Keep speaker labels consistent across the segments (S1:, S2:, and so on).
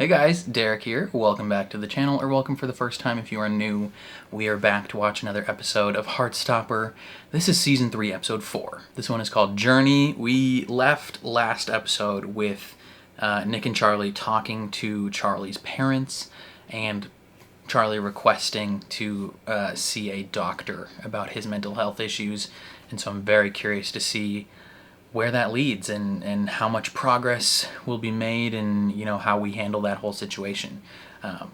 S1: Hey guys, Derek here. Welcome back to the channel, or welcome for the first time if you are new. We are back to watch another episode of Heartstopper. This is Season 3, Episode 4. This one is called Journey. We left last episode with Nick and Charlie talking to Charlie's parents, and Charlie requesting to see a doctor about his mental health issues. And so I'm very curious to see where that leads and how much progress will be made and, you know, how we handle that whole situation.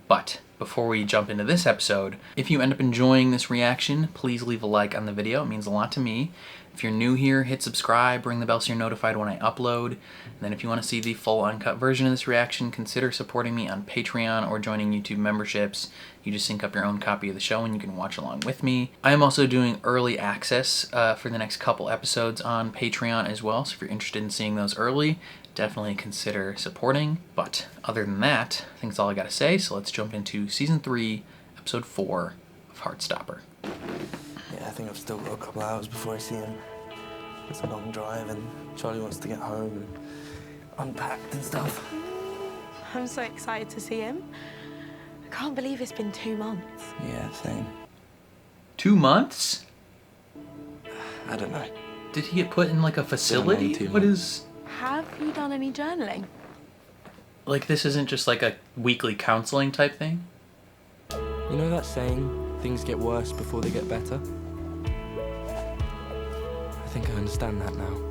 S1: But before we jump into this episode, if you end up enjoying this reaction, please leave a like on the video. It means a lot to me. If you're new here, hit subscribe, ring the bell so you're notified when I upload. And then if you want to see the full uncut version of this reaction, consider supporting me on Patreon or joining YouTube memberships. You just sync up your own copy of the show and you can watch along with me. I am also doing early access for the next couple episodes on Patreon as well, so if you're interested in seeing those early, definitely consider supporting. But other than that, I think that's all I gotta say, so let's jump into Season 3, Episode 4 of Heartstopper.
S2: Yeah, I think I've still got a couple hours before I see him. It's a long drive and Charlie wants to get home and unpacked and stuff.
S3: I'm so excited to see him. I can't believe it's been 2 months.
S2: Yeah, same.
S1: 2 months?
S2: I don't know.
S1: Did he get put in like a facility? What is...
S3: Have you done any journaling?
S1: Like, this isn't just like a weekly counseling type thing?
S2: You know that saying, things get worse before they get better? I think I understand that now.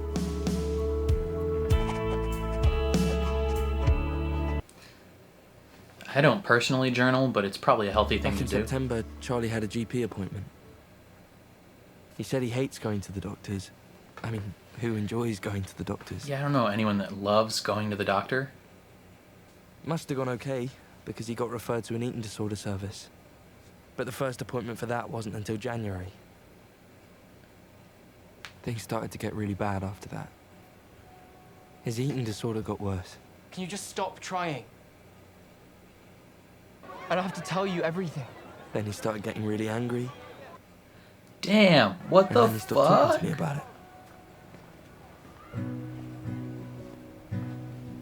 S1: I don't personally journal, but it's probably a healthy thing
S2: Back
S1: to
S2: in
S1: do.
S2: September, Charlie had a GP appointment. He said he hates going to the doctors. I mean, who enjoys going to the doctors?
S1: Yeah, I don't know anyone that loves going to the doctor.
S2: Must have gone okay, because he got referred to an eating disorder service. But the first appointment for that wasn't until January. Things started to get really bad after that. His eating disorder got worse.
S4: Can you just stop trying? I don't have to tell you everything.
S2: Then he started getting really angry.
S1: Damn, what
S2: And
S1: the
S2: then he stopped talking
S1: fuck?
S2: to me about it.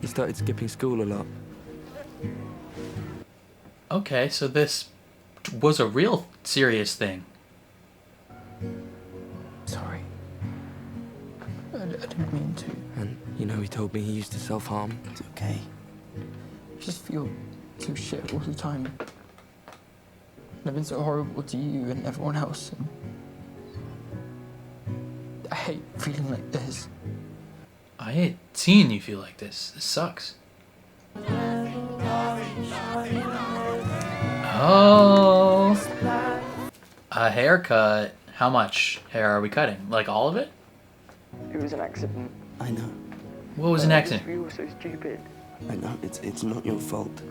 S2: He started skipping school a lot.
S1: Okay, so this was a real serious thing.
S4: Sorry. I didn't mean to.
S2: And, you know, he told me he used to self-harm.
S4: It's okay. I just feel so shit all the time. And I've been so horrible to you and everyone else. And I hate feeling like this.
S1: I hate seeing you feel like this. This sucks. Oh, a haircut. How much hair are we cutting? Like all of it?
S5: It was an accident.
S2: I know.
S1: What was an accident?
S5: We were so stupid.
S2: I know. It's not your fault.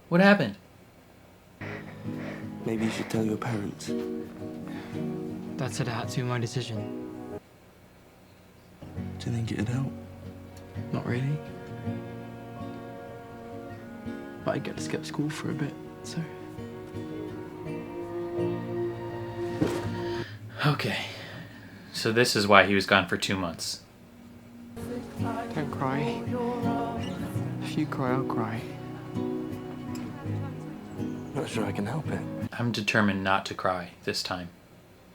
S1: What happened?
S2: Maybe you should tell your parents.
S6: Dad said it had to be my decision.
S2: Do you think it'd help?
S6: Not really. But I get to skip school for a bit, so...
S1: Okay. So this is why he was gone for 2 months.
S6: Don't cry. If you cry, I'll cry.
S2: Not sure I can help it.
S1: I'm determined not to cry this time.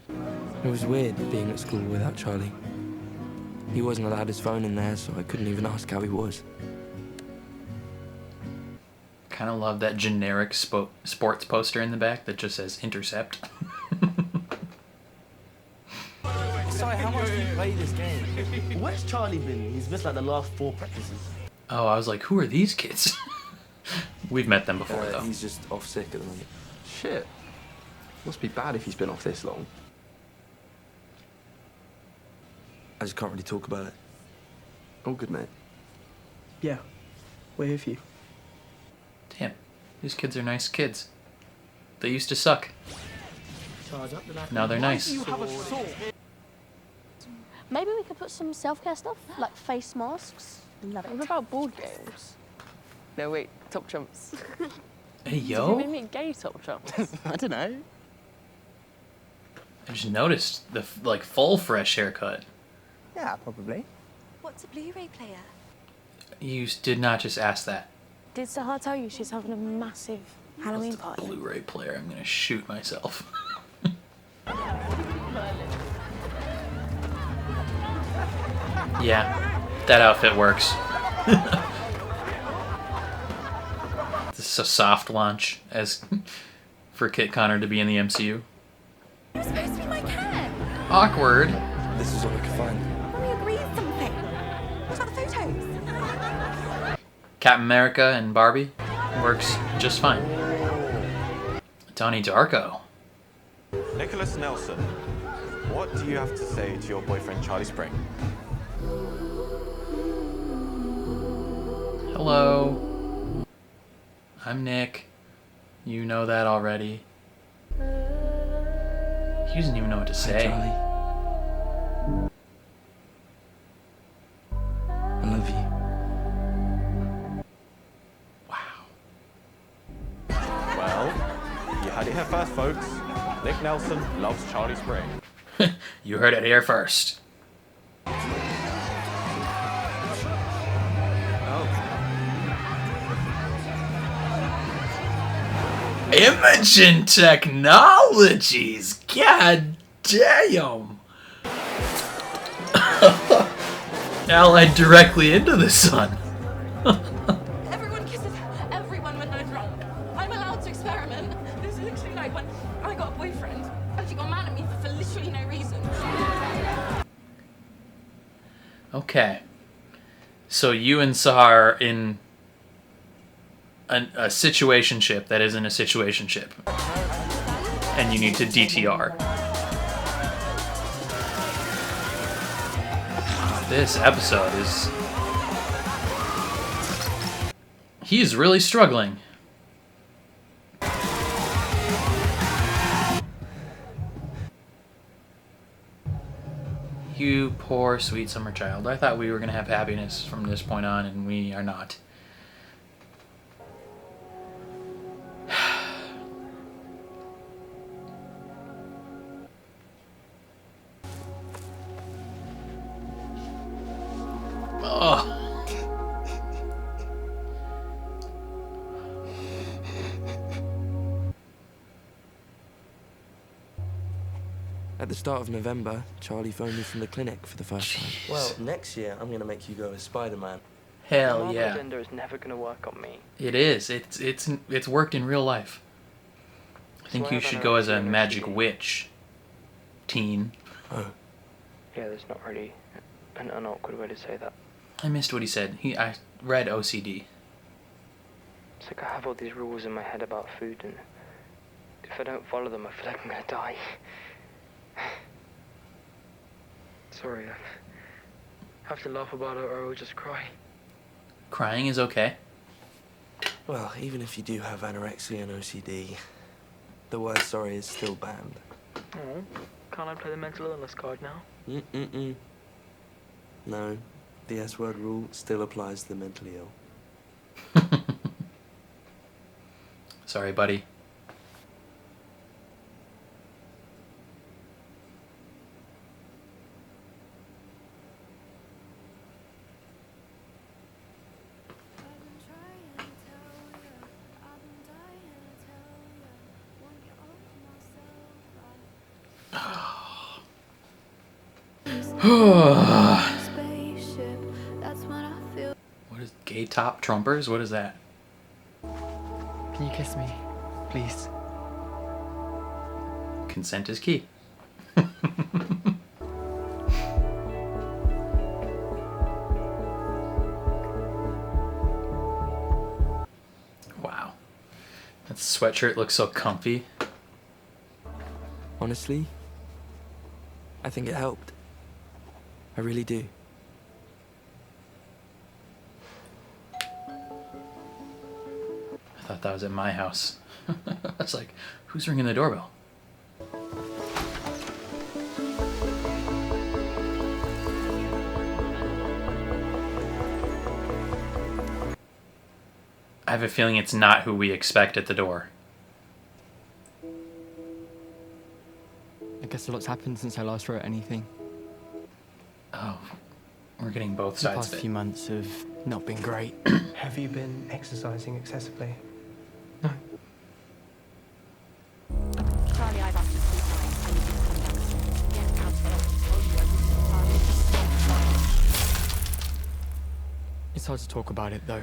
S2: It was weird being at school without Charlie. He wasn't allowed his phone in there, so I couldn't even ask how he was.
S1: Kind of love that generic sports poster in the back that just says intercept.
S7: Sorry, how much do you play this game? Where's Charlie been? He's missed like the last 4 practices.
S1: Oh, I was like, who are these kids? We've met them before, though.
S2: He's just off sick at the moment.
S8: Shit. Must be bad if he's been off this long.
S2: I just can't really talk about it.
S8: All good, mate.
S6: Yeah, we're here for you.
S1: Damn, these kids are nice kids. They used to suck. Now they're nice.
S9: Maybe we could put some self-care stuff, like face masks. Love it. What about board games?
S5: No, wait, top trumps.
S1: Hey,
S5: Do you
S1: yo.
S5: mean gay top trumps?
S7: I don't know.
S1: I just noticed the, like, full fresh haircut.
S7: Yeah, probably.
S9: What's a Blu-ray player?
S1: You did not just ask that.
S3: Did Sahar tell you she's having a massive Halloween
S1: That's
S3: party?
S1: the Blu-ray player. I'm gonna shoot myself. Yeah, that outfit works. This is a soft launch as for Kit Connor to be in the MCU.
S10: You're supposed to be my cat.
S1: Awkward.
S2: This is all I could find.
S10: We agreed something. What about the photos?
S1: Captain America and Barbie works just fine. Donnie Darko.
S11: Nicholas Nelson, what do you have to say to your boyfriend Charlie Spring?
S1: Hello. I'm Nick. You know that already. He doesn't even know what to say.
S2: Charlie. I love you.
S11: Well, you had it here first, folks. Nick Nelson loves Charlie Spring.
S1: You heard it here first. Imaging technologies. God damn. Allied directly into the sun.
S10: Everyone kisses everyone when they're drunk. I'm allowed to experiment. This is literally like when I got a boyfriend and she got mad at me for literally no reason.
S1: Okay. So you and Sahar are in a situationship that isn't a situationship. And you need to DTR. This episode is... He is really struggling. You poor sweet summer child. I thought we were going to have happiness from this point on, and we are not. Oh.
S2: At the start of November, Charlie phoned me from the clinic for the first time.
S1: Jeez.
S2: Well, next year I'm gonna make you go as Spider-Man.
S1: Hell
S5: My
S1: yeah.
S5: agenda is never going to work on me.
S1: It is. It's worked in real life. I think
S5: Swear
S1: you should
S5: that
S1: go
S5: I
S1: as a
S5: don't see
S1: magic
S5: OCD.
S1: witch. Teen.
S2: Oh,
S5: Yeah, there's not really an awkward way to say that.
S1: I missed what he said. I read OCD.
S5: It's like I have all these rules in my head about food, and if I don't follow them, I feel like I'm going to die. Sorry, I have to laugh about it or I will just cry.
S1: Crying is okay.
S2: well, even if you do have anorexia and OCD, the word sorry is still banned.
S5: Oh, can't I play the mental illness card now?
S2: Mm-mm-mm. No, the S-word rule still applies to the mentally ill.
S1: Sorry, buddy. What is gay top trumpers? What is that?
S6: Can you kiss me, please?
S1: Consent is key. Wow. That sweatshirt looks so comfy.
S2: Honestly, I think it helped. I really do.
S1: I thought that was at my house. I was like, who's ringing the doorbell? I have a feeling it's not who we expect at the door.
S6: I guess a lot's happened since I last wrote anything.
S1: Oh, We're getting both
S6: The
S1: sides
S6: past
S1: of it.
S6: few months have not been great.
S12: Have you been exercising excessively?
S6: No.
S9: Charlie, I've asked you 3 times. I need you to come downstairs. Get out of I need to stop.
S6: It's hard to talk about it, though.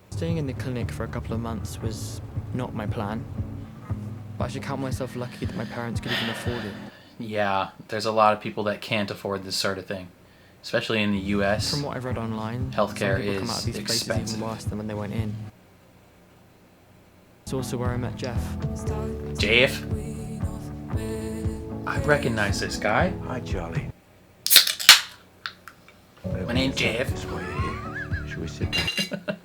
S6: Staying in the clinic for a couple of months was not my plan. But I should count myself lucky that my parents could even afford it.
S1: Yeah, there's a lot of people that can't afford this sort of thing. Especially in the US.
S6: From what I've read online,
S1: healthcare
S6: some people come out
S1: is
S6: of these places
S1: expensive.
S6: even worse than when they went in. It's also where I met Jeff.
S1: Jeff? I recognize this guy.
S13: Hi, Charlie.
S1: My name's Jeff.
S13: This way here. Shall we sit down?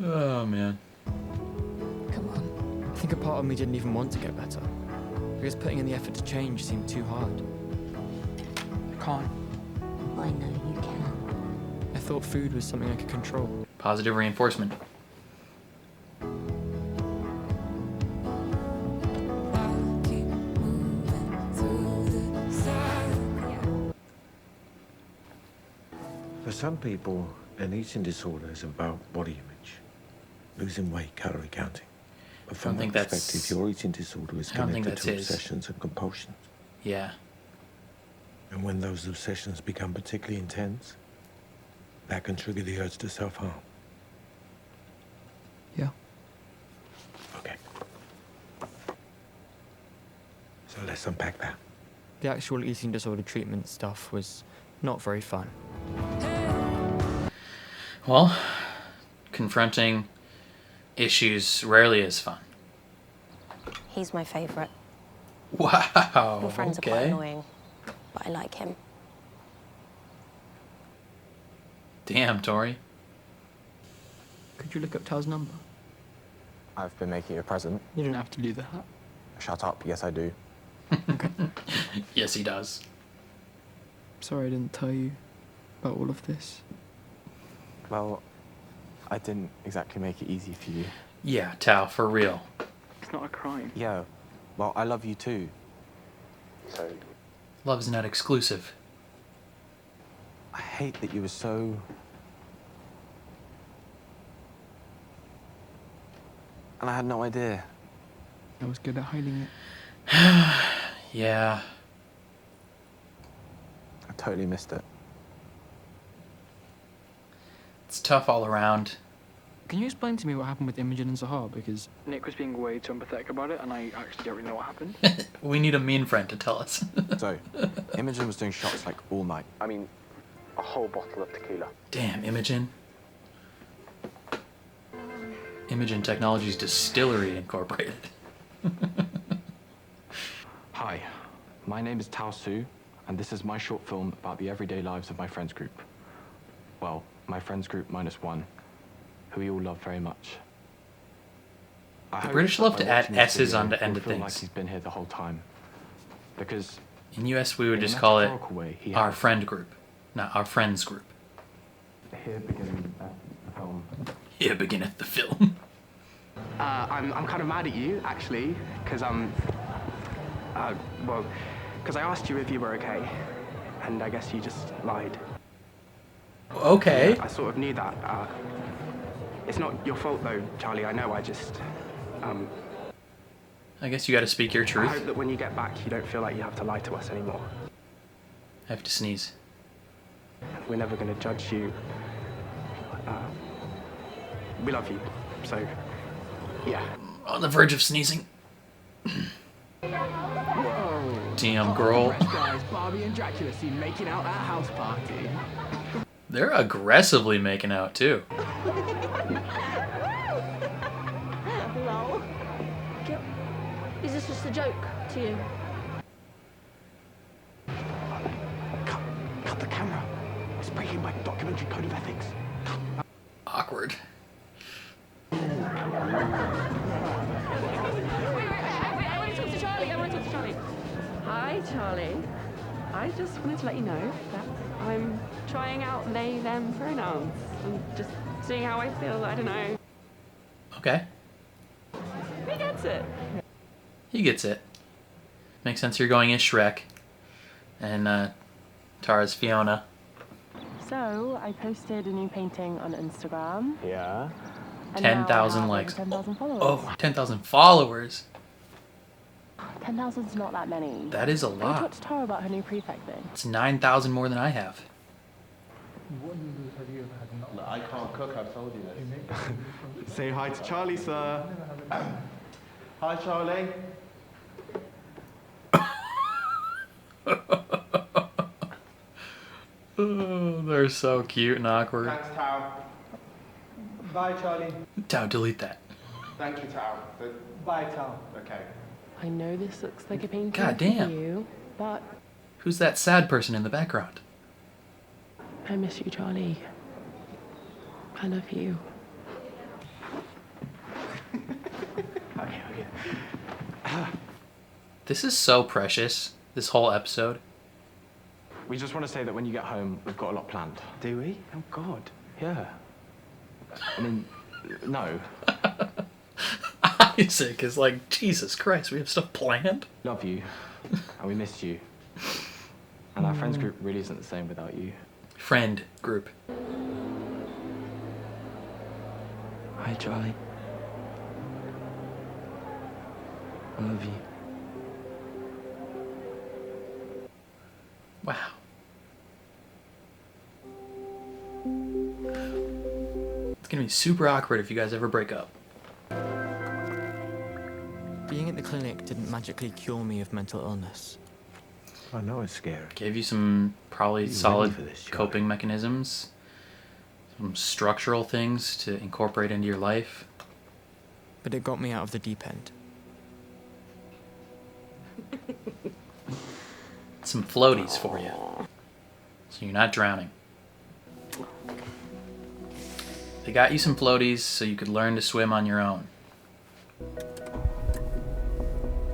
S1: Oh, man.
S6: I think a part of me didn't even want to get better. Because putting in the effort to change seemed too hard. I can't.
S9: I know you can.
S6: I thought food was something I could control.
S1: Positive reinforcement.
S13: For some people, an eating disorder is about body image, losing weight, calorie counting. But from
S1: think
S13: that
S1: that's-
S13: perspective, your eating disorder is
S1: I don't think
S13: connected
S1: that's
S13: to
S1: his.
S13: obsessions and compulsions.
S1: Yeah.
S13: And when those obsessions become particularly intense, that can trigger the urge to self-harm.
S6: Yeah.
S13: Okay. So let's unpack that.
S6: The actual eating disorder treatment stuff was not very fun.
S1: Well, confronting issues rarely is fun.
S14: He's my favourite.
S1: Wow.
S14: Your friends are quite
S1: okay.
S14: annoying, but I like him.
S1: Damn, Tori.
S4: Could you look up Tal's number?
S8: I've been making you a present.
S4: You don't have to do that.
S8: Shut up. Yes, I do.
S1: Yes, he does.
S4: Sorry I didn't tell you about all of this.
S8: Well, I didn't exactly make it easy for you.
S1: Yeah, Tal, for real.
S4: It's not a crime.
S8: Yeah. Well, I love you too. So,
S1: Love's not exclusive.
S8: I hate that you were so... And I had no idea.
S4: I was good at hiding it.
S1: Yeah.
S8: I totally missed it.
S1: It's tough all around.
S4: Can you explain to me what happened with Imogen and Zahar? Because Nick was being way too empathetic about it, and I actually don't really know what happened.
S1: We need a mean friend to tell us.
S8: So, Imogen was doing shots like all night. I mean, a whole bottle of tequila.
S1: Damn, Imogen. Imogen Technologies Distillery Incorporated.
S15: Hi, my name is Tao Su, and this is my short film about the everyday lives of my friends group. Well, my friends group -1, who we all love very much.
S1: The British love to add S's onto end of
S15: feel like
S1: things.
S15: he's been here the whole time, because
S1: In US, we would
S15: in a
S1: just call it
S15: metaphorical way, he
S1: our
S15: has.
S1: friend group, not our friends group.
S15: Here beginneth the film.
S1: Here beginneth the film.
S16: I'm kind of mad at you, actually, because well, because I asked you if you were okay, and I guess you just lied.
S1: Okay.
S16: I sort of knew that. It's not your fault, though, Charlie. I know. I just,
S1: I guess you gotta speak your
S16: I
S1: truth.
S16: hope that when you get back, you don't feel like you have to lie to us anymore.
S1: I have to sneeze.
S16: We're never going to judge you. We love you, so yeah.
S1: On the verge of sneezing.
S16: Whoa.
S1: Damn, girl.
S16: Guys, Barbie and Dracula seem making out at a house party.
S1: They're aggressively making out, too.
S9: Lol. Is this just a joke to you?
S16: Cut the camera. It's breaking my documentary code of ethics.
S1: Awkward.
S10: I want to talk to Charlie. I want to talk to Charlie. Hi, Charlie. I just wanted to let you know that I'm trying out they, them pronouns. I'm just seeing how I feel. I don't know.
S1: Okay.
S10: He gets it.
S1: He gets it. Makes sense you're going as Shrek. And Tara's Fiona.
S10: So, I posted a new painting on Instagram.
S11: Yeah.
S10: And now I
S1: 10,000
S10: have over
S1: likes.
S10: 10,000 followers.
S1: Oh, 10,000 followers.
S10: 10,000's not that many.
S1: That is a
S10: Can I
S1: lot.
S10: talk to Tara about her new prefect thing?
S1: It's 9,000 more than I have.
S12: What noodles have you ever had not?
S11: Look, I can't cook, I've told you this. Say hi to Charlie, sir. Hi, Charlie.
S1: Oh, they're so cute and awkward.
S11: Thanks, Tao.
S12: Bye, Charlie.
S1: Tao, delete that.
S11: Thank you, Tao.
S12: Bye, Tal.
S11: Okay.
S10: I know this looks like a painting
S1: God
S10: for
S1: damn.
S10: you, but
S1: Who's that sad person in the background?
S10: I miss you, Charlie. I love you.
S1: This is so precious, this whole episode.
S15: We just want to say that when you get home, we've got a lot planned.
S16: Do we? Oh, God.
S15: Yeah. I mean, no.
S1: Isaac is like, Jesus Christ, we have stuff planned?
S15: Love you, and we missed you. And our friends group really isn't the same without you.
S1: Friend group.
S2: Hi, Charlie. I love you.
S1: Wow. It's gonna be super awkward if you guys ever break up.
S6: Being at the clinic didn't magically cure me of mental illness.
S13: I know it's scary.
S1: Gave you some probably
S13: You ready
S1: solid
S13: for this, Charlie?
S1: coping mechanisms, some structural things to incorporate into your life.
S6: But it got me out of the deep end.
S1: Some floaties for you, so you're not drowning. They got you some floaties so you could learn to swim on your own.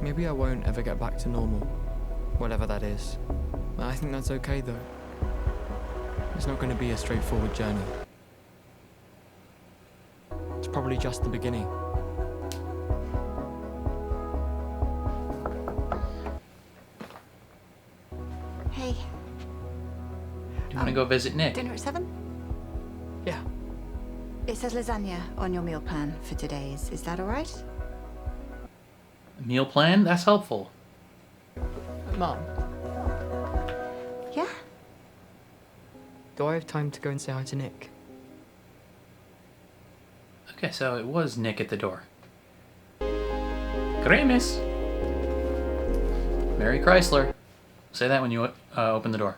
S6: Maybe I won't ever get back to normal, whatever that is. I think that's okay though. It's not going to be a straightforward journey. It's probably just the beginning.
S9: Hey.
S1: Do you want to go visit Nick?
S9: Dinner at 7?
S6: Yeah.
S9: It says lasagna on your meal plan for today. Is that all right?
S1: Meal plan? That's helpful.
S6: Mum,
S9: Yeah?
S6: do I have time to go and say hi to Nick?
S1: Okay, so it was Nick at the door. Cremes. Mary Chrysler. Say that when you open the door.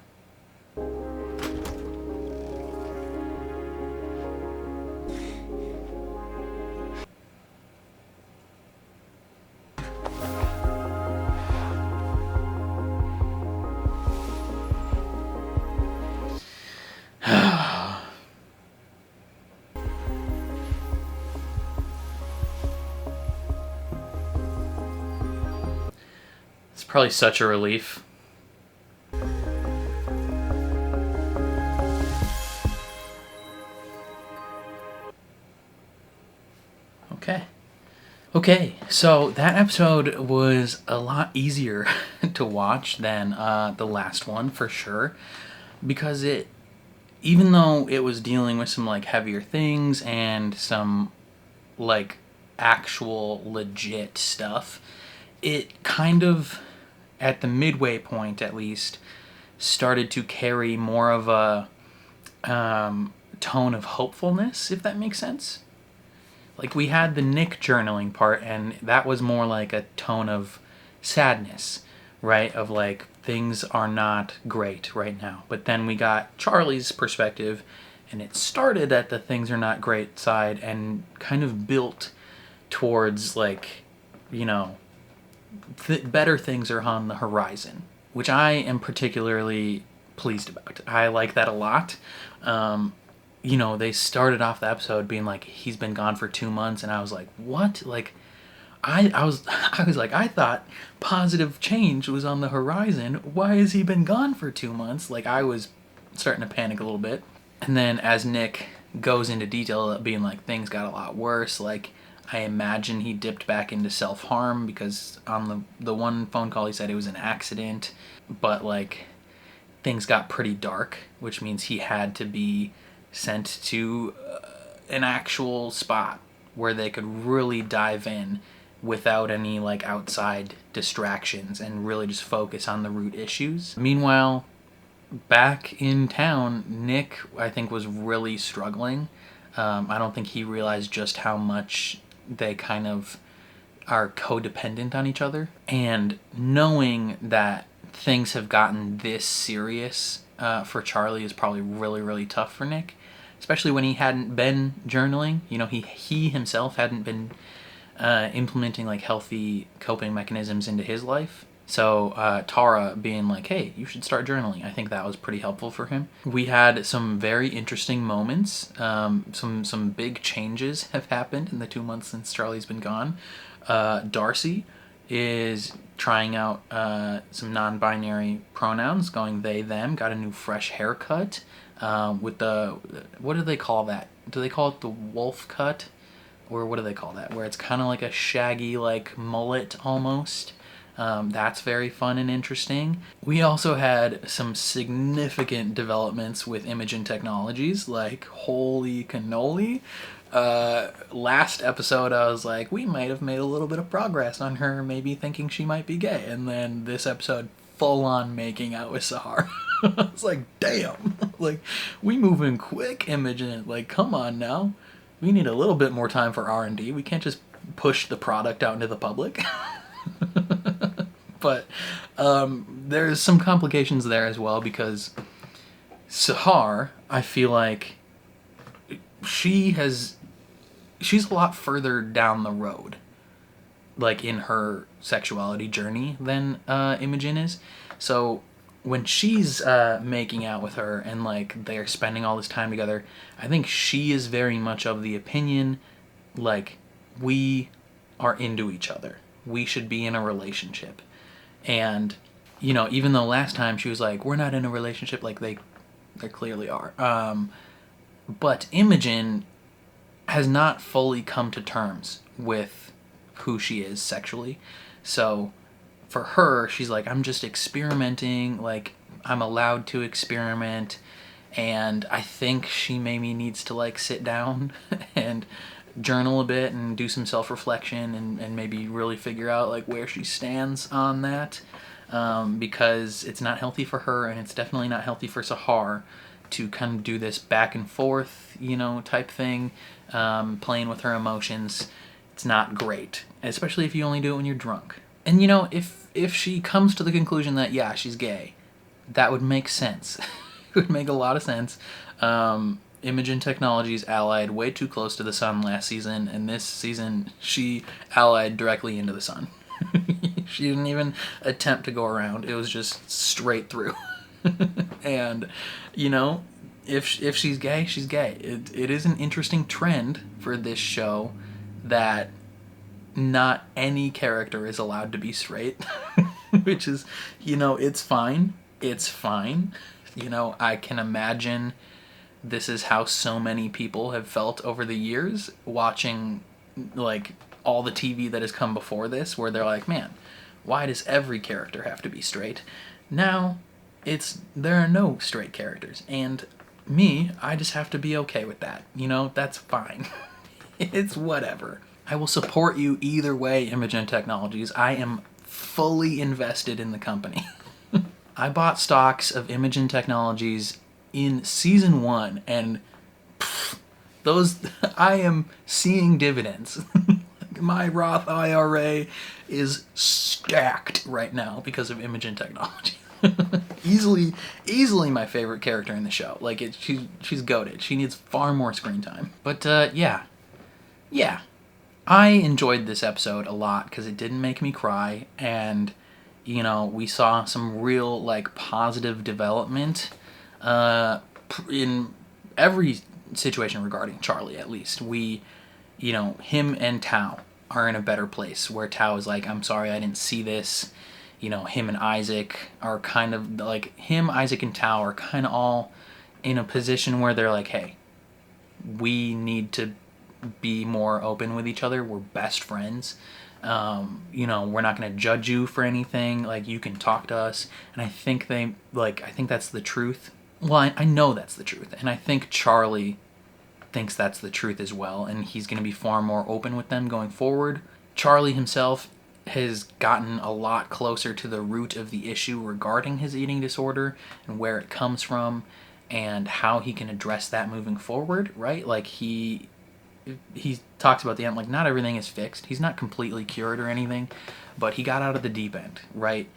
S1: It's probably such a relief. Okay. Okay, so that episode was a lot easier to watch than the last one, for sure. Because it, even though it was dealing with some, like, heavier things and some, like, actual legit stuff, it kind of, at the midway point at least, started to carry more of a tone of hopefulness, if that makes sense. Like, we had the Nick journaling part, and that was more like a tone of sadness, right? Of like, things are not great right now. But then we got Charlie's perspective, and it started at the things are not great side and kind of built towards, like, you know, better things are on the horizon, which I am particularly pleased about. I like that a lot. You know, they started off the episode being like, he's been gone for 2 months, and I was like, what? Like, I was like, I thought positive change was on the horizon. Why has he been gone for 2 months? Like, I was starting to panic a little bit. And then as Nick goes into detail, being like, things got a lot worse, like, I imagine he dipped back into self-harm because on the one phone call he said it was an accident. But, like, things got pretty dark, which means he had to be sent to an actual spot where they could really dive in without any like outside distractions and really just focus on the root issues. Meanwhile, back in town, Nick, I think, was really struggling. I don't think he realized just how much they kind of are codependent on each other. And knowing that things have gotten this serious for Charlie is probably really, really tough for Nick, especially when he hadn't been journaling. You know, he himself hadn't been implementing like healthy coping mechanisms into his life. So Tara being like, hey, you should start journaling, I think that was pretty helpful for him. We had some very interesting moments. Some big changes have happened in the 2 months since Charlie's been gone. Darcy is trying out some non-binary pronouns, going they, them, got a new fresh haircut with the, what do they call that? Do they call it the wolf cut? Or what do they call that? Where it's kind of like a shaggy, like mullet almost. That's very fun and interesting. We also had some significant developments with Imogen Technologies, like holy cannoli. Last episode I was like, we might have made a little bit of progress on her maybe thinking she might be gay, and then this episode full on making out with Sahar. I was like, damn, like we moving quick, Imogen, like come on now. We need a little bit more time for R&D. We can't just push the product out into the public. But there's some complications there as well, because Sahar, I feel like she's a lot further down the road, like in her sexuality journey than Imogen is. So when she's making out with her and like they're spending all this time together, I think she is very much of the opinion like we are into each other. We should be in a relationship. And, you know, even though last time she was like, we're not in a relationship, like they clearly are. But Imogen has not fully come to terms with who she is sexually. So for her, she's like, I'm just experimenting, like I'm allowed to experiment. And I think she maybe needs to like sit down and journal a bit and do some self-reflection and maybe really figure out like where she stands on that, because it's not healthy for her, and it's definitely not healthy for Sahar to kind of do this back and forth, you know, type thing, playing with her emotions. It's not great, especially if you only do it when you're drunk. And you know, if she comes to the conclusion that yeah, she's gay, that would make sense. It would make a lot of sense. Imogen Technologies allied way too close to the sun last season, and this season she allied directly into the sun. She didn't even attempt to go around. It was just straight through. And, you know, if she's gay, she's gay. It is an interesting trend for this show that not any character is allowed to be straight, which is, you know, it's fine. It's fine. You know, I can imagine this is how so many people have felt over the years watching like all the TV that has come before this, where they're like, man, why does every character have to be straight? Now there are no straight characters, and me, I just have to be okay with that. You know, that's fine. It's whatever. I will support you either way, Imogen Technologies. I am fully invested in the company. I bought stocks of Imogen Technologies in season 1, and I am seeing dividends. My Roth IRA is stacked right now because of Imogen Technology. easily my favorite character in the show. Like she's goated. She needs far more screen time. But yeah, I enjoyed this episode a lot because it didn't make me cry, and you know, we saw some real like positive development in every situation regarding Charlie. At least we, you know, him and Tao are in a better place, where Tao is like, I'm sorry I didn't see this. You know, him and Isaac are kind of like, Isaac and Tao are kind of all in a position where they're like, hey, we need to be more open with each other. We're best friends. You know, we're not going to judge you for anything. Like, you can talk to us. And I think I think that's the truth. Well, I know that's the truth. And I think Charlie thinks that's the truth as well. And he's going to be far more open with them going forward. Charlie himself has gotten a lot closer to the root of the issue regarding his eating disorder and where it comes from and how he can address that moving forward, right? Like, he talks about the end, like, not everything is fixed. He's not completely cured or anything, but he got out of the deep end, right?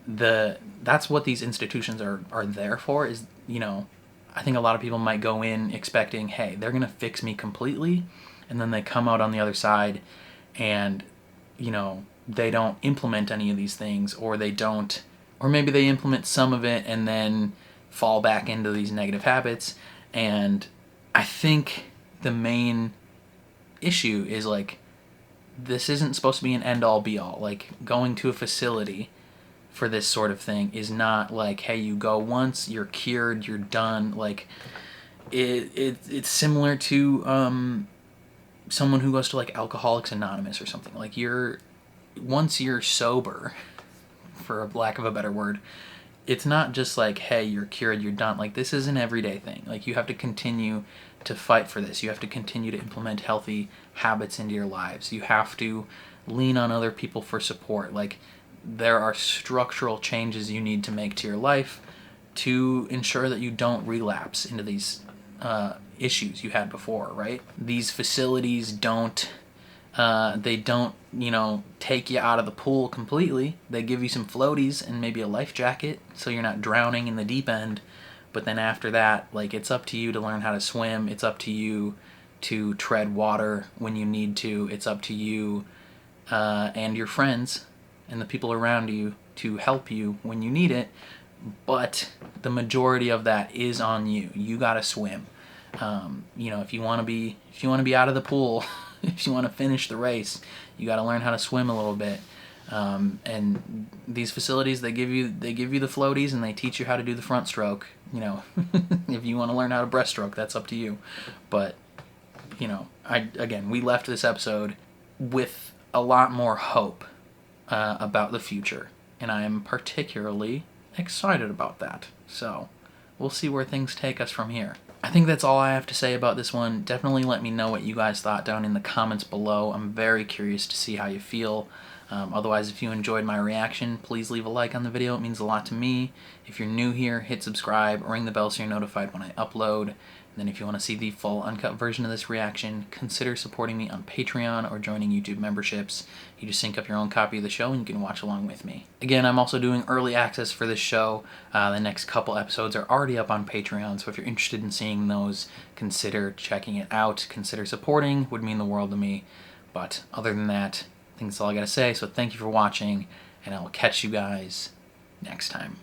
S1: That's what these institutions are there for, is, you know, I think a lot of people might go in expecting, hey, they're going to fix me completely, and then they come out on the other side and, you know, they don't implement any of these things, or maybe they implement some of it and then fall back into these negative habits. And I think the main issue is, like, this isn't supposed to be an end-all be-all. Like, going to a facility for this sort of thing is not like, hey, you go once, you're cured, you're done. Like, it's similar to someone who goes to, like, Alcoholics Anonymous or something. Like, once you're sober, for lack of a better word, it's not just like, hey, you're cured, you're done. Like, this is an everyday thing. Like, you have to continue to fight for this. You have to continue to implement healthy habits into your lives. You have to lean on other people for support. Like, there are structural changes you need to make to your life to ensure that you don't relapse into these issues you had before, right? These facilities don't you know, take you out of the pool completely. They give you some floaties and maybe a life jacket so you're not drowning in the deep end. But then after that, like, it's up to you to learn how to swim. It's up to you to tread water when you need to. It's up to you and your friends and the people around you to help you when you need it. But the majority of that is on you. You gotta swim. You know, if you want to be out of the pool, if you want to finish the race, you got to learn how to swim a little bit. And these facilities, they give you the floaties and they teach you how to do the front stroke. You know, if you want to learn how to breaststroke, that's up to you. But, you know, we left this episode with a lot more hope about the future, and I am particularly excited about that. So we'll see where things take us from here. I think that's all I have to say about this one. Definitely let me know what you guys thought down in the comments below. I'm very curious to see how you feel. Otherwise, if you enjoyed my reaction, please leave a like on the video. It means a lot to me. If you're new here, hit subscribe, ring the bell so you're notified when I upload. And then if you want to see the full uncut version of this reaction, consider supporting me on Patreon or joining YouTube memberships. You just sync up your own copy of the show and you can watch along with me. Again, I'm also doing early access for this show. The next couple episodes are already up on Patreon, so if you're interested in seeing those, consider checking it out. Consider supporting. Would mean the world to me. But other than that, I think that's all I gotta say. So thank you for watching, and I will catch you guys next time.